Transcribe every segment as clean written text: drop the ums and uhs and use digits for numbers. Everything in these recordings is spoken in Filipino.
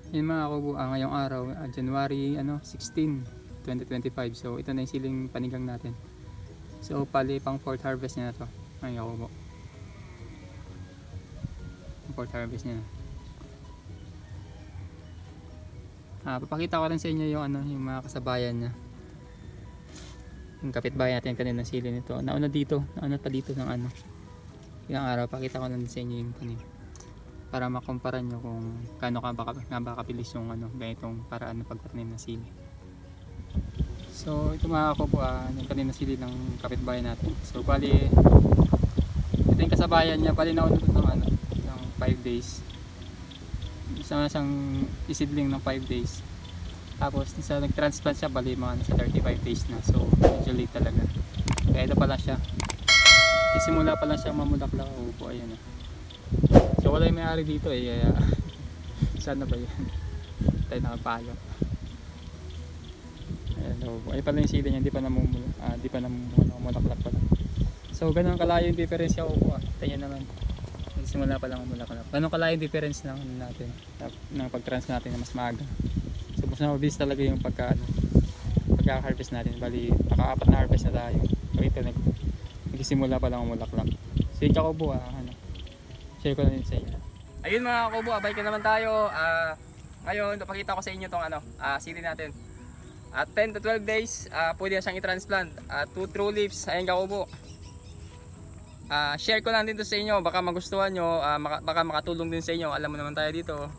Yun mga kubo, ngayong araw, January 16, 2025. So ito na yung siling panigang natin. So pali pang fourth harvest niya na to. Ngayong kubo. Fourth harvest niya na. Papakita ko rin sa inyo yung yung mga kasabayan niya. Yung kapitbahay natin kanina sili nito. Nauna pa dito ng ilang araw. Pakita ko lang sa inyo yung tanim. Para makumpara nyo kung kano nga ba kabilis yung ganitong paraan ng pagpatanim ng sili. So ito mga kubo, yung tanim ng sili ng kapitbahay natin. So bali ito yung kasabayan niya, bali nauna ito ng 5 days. Isa siyang isidling ng 5 days. Tapos sa nag-transplant siya, bali mga nasa 35 days na. So medyo late talaga. Kaya ito pa lang siya. Isimula pa lang siya mamulaklak. Kubo, ayan na. So wala yung may-ari dito kaya sana ba yan? Tayo nakapalo. Ay pala yung sili niya, di pa namumulaklak pala. So ganun kalayo yung difference yung upo. Tingnan naman. Nagsimula pa lang mamulaklak. Ganun kalayo yung difference ng natin, ng pag-trans natin na mas maaga. So mas mabilis talaga yung pagka-harvest natin. Bali, naka-4 na harvest na tayo. So ito nagsimula pa lang mamulaklak. So yung kakubo share ko na din sa inyo. Ayun mga kubo, abay ka naman tayo. Ngayon, papakita ko sa inyo tong sili natin. At 10 to 12 days, pwede na siyang i-transplant. 2 true leaves, ayun kakubo. Share ko lang din to sa inyo, baka magustuhan nyo, baka makatulong din sa inyo. Alam mo naman tayo dito,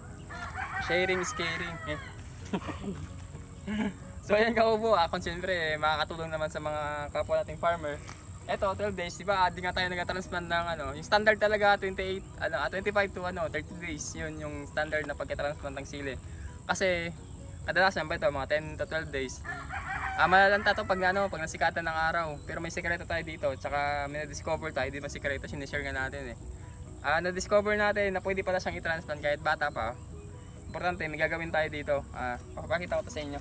sharing is caring. So ayun kakubo, kung siyempre makakatulong naman sa mga kapwa nating farmer. Eto 12 days, di ba? Di nga tayo nag-transplant ng yung standard talaga 25 to 30 days. Yun yung standard na pagka-transplant ng sili. Kasi kadalasan ba ito mga 10 to 12 days. Malalanta to pag pag nasikatan ng araw. Pero may sikreto tayo dito, tsaka may na-discover tayo, di ba sikreto, sinishare nga natin na-discover natin na pwede pala siyang i-transplant kahit bata pa. Importante, may gagawin tayo dito. Papakita ko to sa inyo.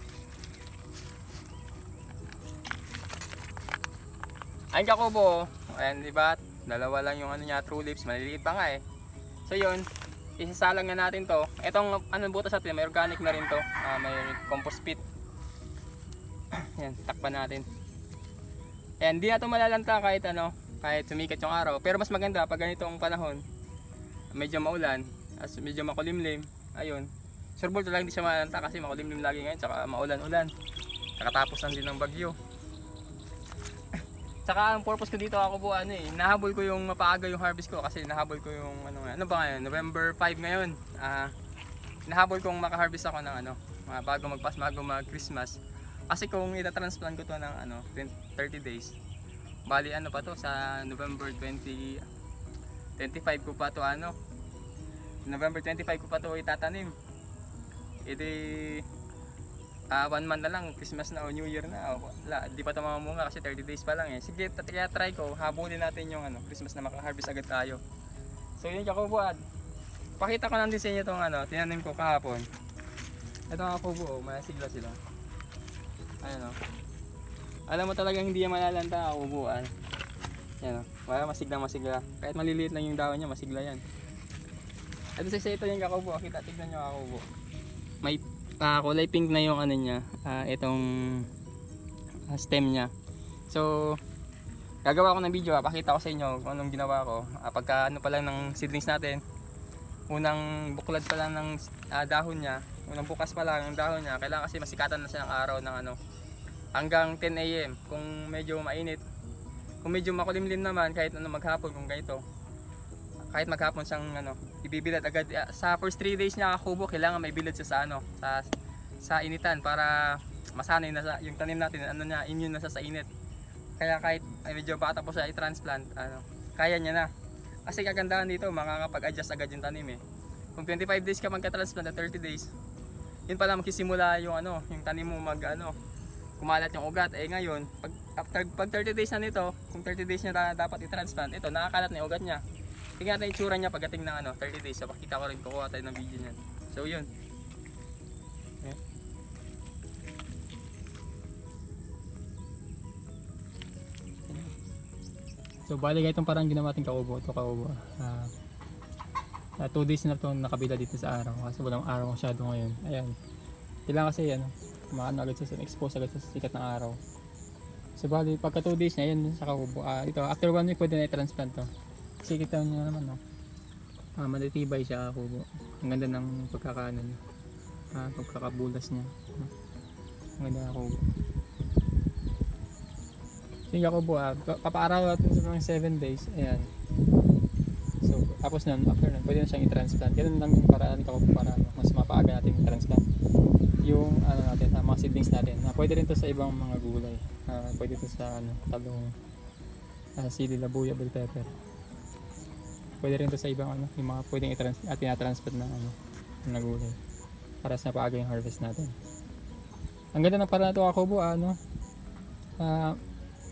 Ayun kakubo, ayan diba, dalawa lang yung niya, true leaves, maliliit pa nga So yun, isasalang na natin to. Itong butas natin, may organic na rin to, may compost pit. Ayan, takpan natin. Ayan, di na to malalanta kahit sumikat yung araw. Pero mas maganda pag ganitong panahon, medyo maulan, medyo makulimlim, ayun. Sureball talaga hindi siya malalanta kasi makulimlim lagi ngayon, tsaka maulan-ulan. Nakatapos lang din ng bagyo. Saka ang purpose ko dito ako nahabol ko yung mapaaga yung harvest ko kasi nahabol ko yung ba ngayon, November 5 ngayon. Nahabol kong maka-harvest ako ng bago mag-Christmas. Kasi kung ita-transplant ko to ng 30 days. Bali pa to sa November 25 ko pa to November 25 ko pa to itatanim. Edi 1 month na lang, Christmas na o New Year na. Wala, di pa ito mamunga kasi 30 days pa lang Sige, kaya try ko, habulin natin yung Christmas na maka-harvest agad tayo. So yun kakubuan. Pakita ko lang din sa inyo itong tinanim ko kahapon. Ito mga kakubo, masigla sila. Ayan Alam mo talagang hindi yan malalanta kakubuan. Yan wala masigla. Kahit maliliit lang yung dahon niya, masigla yan. Ito sa ito yung kakubo, tignan nyo kakubo. May kulay pink na yung niya, itong stem niya. So gagawa ko ng video, pakita ko sa inyo kung anong ginawa ko. Pagka pa lang ng seedlings natin, unang buklad pa lang ng dahon niya, unang bukas pa lang ng dahon niya, kailangan kasi masikatan na siya ng araw ng hanggang 10 AM. Kung medyo mainit, kung medyo makulimlim naman, kahit maghapon, kung ganito, kahit maghapon siyang ibibilad agad. Sa first 3 days niya kakubo, kailangan may bilad siya sa initan para masanay na yung tanim natin immune na sa init. Kaya kahit medyo bata po siya i-transplant, kaya niya na. Kasi kagandahan dito, makakapag-adjust agad yung tanim Kung 25 days ka magka-transplant at 30 days, yun pala magsisimula yung yung tanim mo kumalat yung ugat. Ngayon, pag 30 days na nito, kung 30 days niya dapat i-transplant, ito nakakalat na yung ugat niya. Tingnan natin yung itsura niya pagdating ng 30 days. So pakita ko rin, kukuha tayo ng video niyan. So yun. So bali itong parang ginawa natin kakubo. Ito kakubo. 2 days na ito nakabila dito sa araw kasi walang araw masyado ngayon. Ayan. Kailangan kasi ano, maano agad sa expose agad sa sikat ng araw. So bali pagka 2 days na yan sa kubo. Ito after 1 week pwede na i-transplant to. Kasi kita nyo naman no. Matitibay siya kubo. Ang ganda ng pagkakaano niya. Pagkakabulas niya. Ang ganda ng kubo. So yung kubo papaaraw natin sa mga 7 days. Ayan. So tapos nun, after nun, pwede na siyang i-transplant. Ganun lang yung paraan ko para mas mapaaga natin i-transplant yung ano natin, mga seedlings natin. Pwede rin to sa ibang mga gulay. Pwede to sa talong, sili, labuyo, bell pepper. Pwede rin to sa ibang yung mga pwedeng i-transplant na gulay para sa paaga yung harvest natin. Ang ganda ng paraan na ito Kakubo,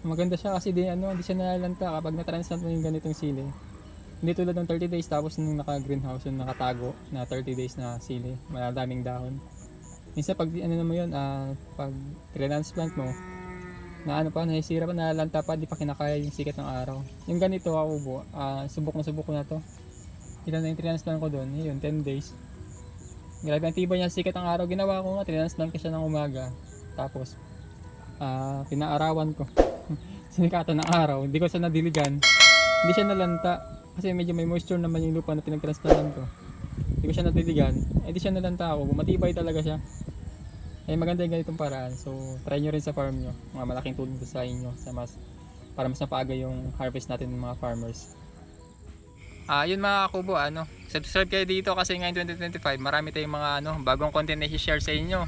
maganda siya kasi hindi siya nalalanta kapag na-transplant mo yung ganitong sili. Hindi tulad ng 30 days tapos nung naka-greenhouse yung nakatago na 30 days na sili, maraming dahon. Minsan pag mo yun, pag transplant mo, nahisira pa, nalalanta pa, di pa kinakaya yung sikat ng araw. Yung ganito Kakubo, subok ko na to. Ilan na yung transplant ko doon, yun, 10 days. Grabe ang tibay niya, sikat ng araw. Ginawa ko nga, transplant ko siya ng umaga. Tapos, pinaarawan ko. Sinikatan ng araw, hindi ko siya nadiligan. Hindi siya nalanta, kasi medyo may moisture naman yung lupa na pinag-transplantan ko. Hindi ko siya nadiligan, hindi siya nalanta ako, matibay talaga siya. Maganda yung ganitong paraan. So, try nyo rin sa farm nyo. Mga malaking tulong sa inyo para mas napaaga yung harvest natin ng mga farmers. Yun mga Kakubo, subscribe kayo dito kasi ngayon 2025 marami tayong mga bagong content na i-share sa inyo.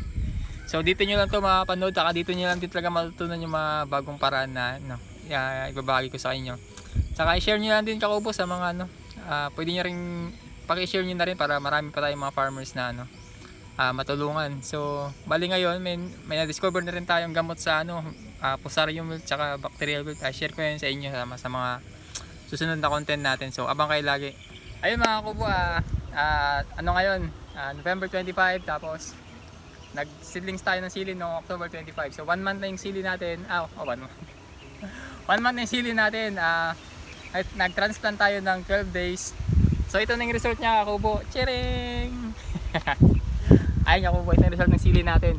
So dito nyo lang to mapanood, saka dito nyo lang din talaga matutunan yung mga bagong paraan na ibabahagi ko sa inyo. Saka i-share nyo lang din Kakubo sa mga pwede nyo rin paki-share nyo na rin para marami pa tayong mga farmers na matulungan. So bali ngayon may na-discover na rin tayong gamot sa Fusarium wilt tsaka bacterial wilt. Share ko yan sa inyo sa mga susunod na content natin. So abang kayo lagi. Ayun mga Kakubo, ngayon November 25, tapos nag-seedlings tayo ng sili noong October 25. So 1 month na yung sili natin. 1 month. 1 month na yung sili natin. Nag-transplant tayo ng 12 days. So ito na yung result niya Kakubo. Chiring! Ayun Kakubo, ito yung result ng sili natin.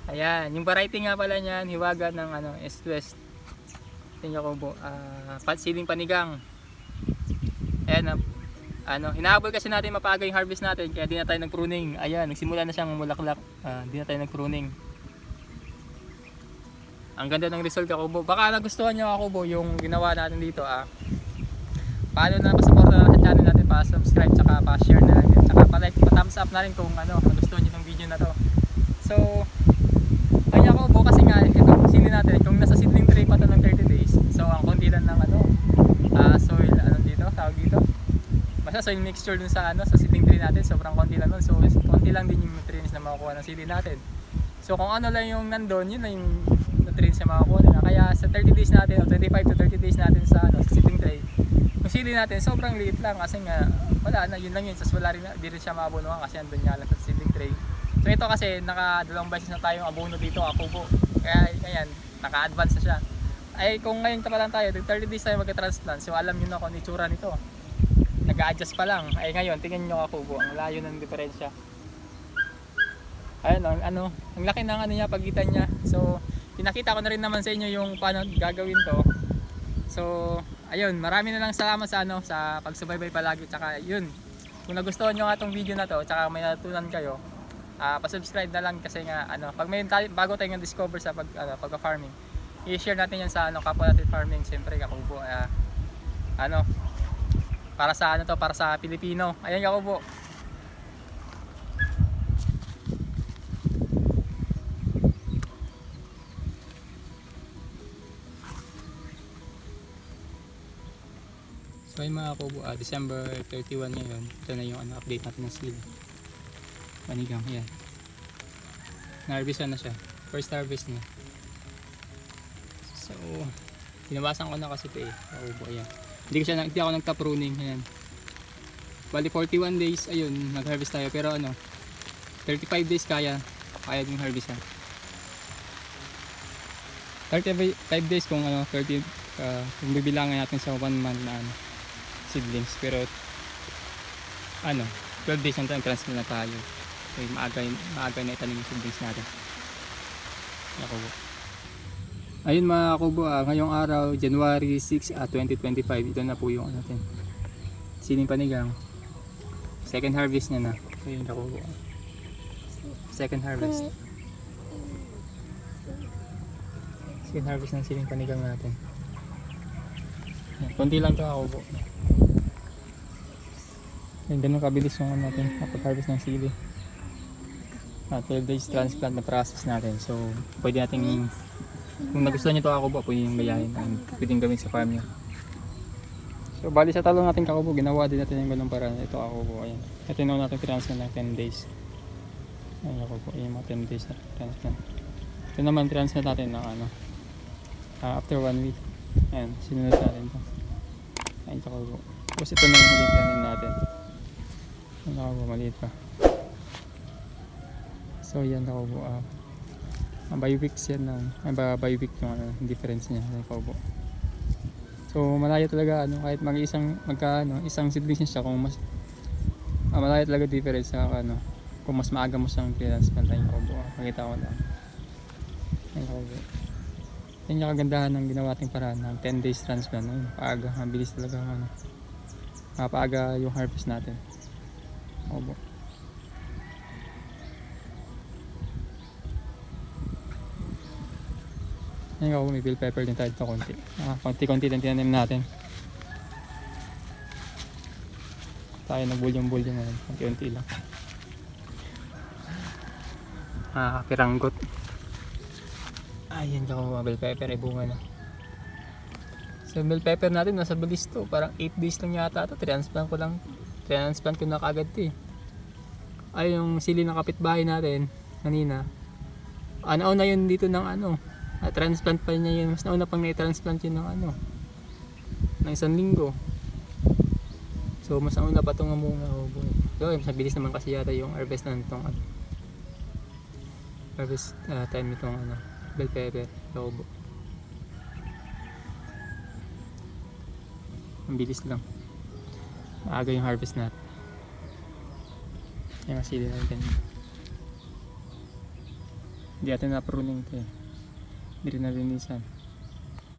Ayan, yung variety nga pala niyan, hiwaga ng East West. Ito yung Kakubo, siling panigang. Ayan, hinahabol kasi natin mapaaga yung harvest natin, kaya di na tayo nag-pruning. Ayan, nagsimula na siyang mulaklak. Di na tayo nag-pruning. Ang ganda ng result Kakubo. Baka nagustuhan nyo Kakubo yung ginawa natin dito. Paano na pa-support na sa channel natin, pa-subscribe, tsaka pa-share na rin, tsaka pa-like, pa-thumbs up na rin kung nagustuhan nyo itong video na to. So ayun Kakubo, kasi nga itong sili natin, kung nasa seedling tray pa to ng 30 days, so ang konti lang ng soil, tawag dito, basta soil mixture dun sa sa seedling tray natin, sobrang konti lang nun. So konti lang din yung nutrients na makukuha ng sili natin. So kung ano lang yung nandun, yun lang yung nutrients na makukuha nila. Kaya sa 30 days natin o 25 to 30 days natin sa seedling tray, yung sili natin sobrang liit lang kasi nga wala na, yun lang yun. So wala rin, di rin siya maabonohan kasi andun nga lang sa seedling tray. So ito kasi naka-2 beses na tayong abono dito Kakubo, kaya ayan, naka-advance na siya. Kung ngayon pa lang tayo, 30 days tayo magka-transplant, so alam nyo na kung itsura nito, nag-a-adjust pa lang. Ngayon, tingnan nyo Kakubo, ang layo ng diferensya. Ayun, ang laki ng niya, pagitan niya. So pinakita ko na rin naman sa inyo yung paano gagawin to. So ayun, marami na lang salamat sa pagsubaybay palagi. Tsaka yun, kung nagustuhan nyo nga itong video na to, tsaka may natutunan kayo, pa-subscribe na lang kasi nga pag may bago tayong discover sa pag-farming, i-share natin yan sa kapwa natin farming. Siyempre Kakubo, para sa para sa Pilipino. Ayan Kakubo. So yung mga Kakubo, December 31 ngayon. Ito na yung update natin ng sili. Panigang, yan. Na-harvest na siya. First harvest niya. So, tinawasan ko na kasi ito Kakubo, ayan. Hindi ako nagka-pruning, ayan. Bali 41 days, ayun, nag-harvest tayo. Pero 35 days kaya din harvest 35 days kung 30, kung bibilangan natin sa 1 month na seedlings. Pero ano, 12 days ang transplant na tayo. So, maaga na itanim yung seedlings natin. Ako po. Ayun mga kubo, ngayong araw, January 6, 2025, ito na po yung ano natin. Siling panigang. Second harvest niya na. Ayun kubo. Second harvest. Second harvest ng siling panigang natin. Ayan, konti lang ito kubo. Ayun, ganun kabilis yung ano natin, kapag-harvest ng sili. 12 days transplant na process natin. So, pwede nating kung nagustuhan nyo ito kakubo, pwede yung gayahin and pwedeng gawin sa farm nyo. So bali sa talong natin kakubo, ginawa din natin yung ganung paraan. Ito kakubo, ayan. Ito yung natin transplant ng 10 days. Ayan kakubo, yung mga 10 days na transplant. Ito naman transplant natin ng ano, after 1 week. Ayan, sinunod natin ito. Ayan kakubo. Tapos ito na yung huling tanim natin. Ayan kakubo, maliit pa. So yan kakubo, by weeks yan lang. By week yung difference niya. So malayo talaga kahit isang seedlings siya kung mas malayo talaga difference sa kung mas maaga mo siyang transplant ay makita ko lang. Yan yung kagandahan ng ginawa ating paraan ng 10 days transplant. Paaga, mabilis talaga paaga yung harvest natin. Ngayon ako may bell pepper din tayo dito konti. Konti-konti din tinanim natin. Tayo nagbulyong-bulyong ngayon. Konti-konti lang. Piranggot. Ayan ako bell pepper ay bunga na. So bell pepper natin nasa bilis to. Parang 8 days lang yata ito. Transplant ko na kagad ito eh. Ay yung sili ng kapitbahay natin kanina. Nauna yun dito ng transplant pa niya yun. Mas nauna pang na-transplant yun ng ng 1 linggo. So mas nauna pa itong amunga. So mas mabilis naman kasi yata yung harvest na itong harvest time nitong bell pepper. Lobo. Ang bilis lang. Maaga yung harvest natin. Yung sili natin. Hindi natin na-pruning ito eh. Hindi rin nalinisan.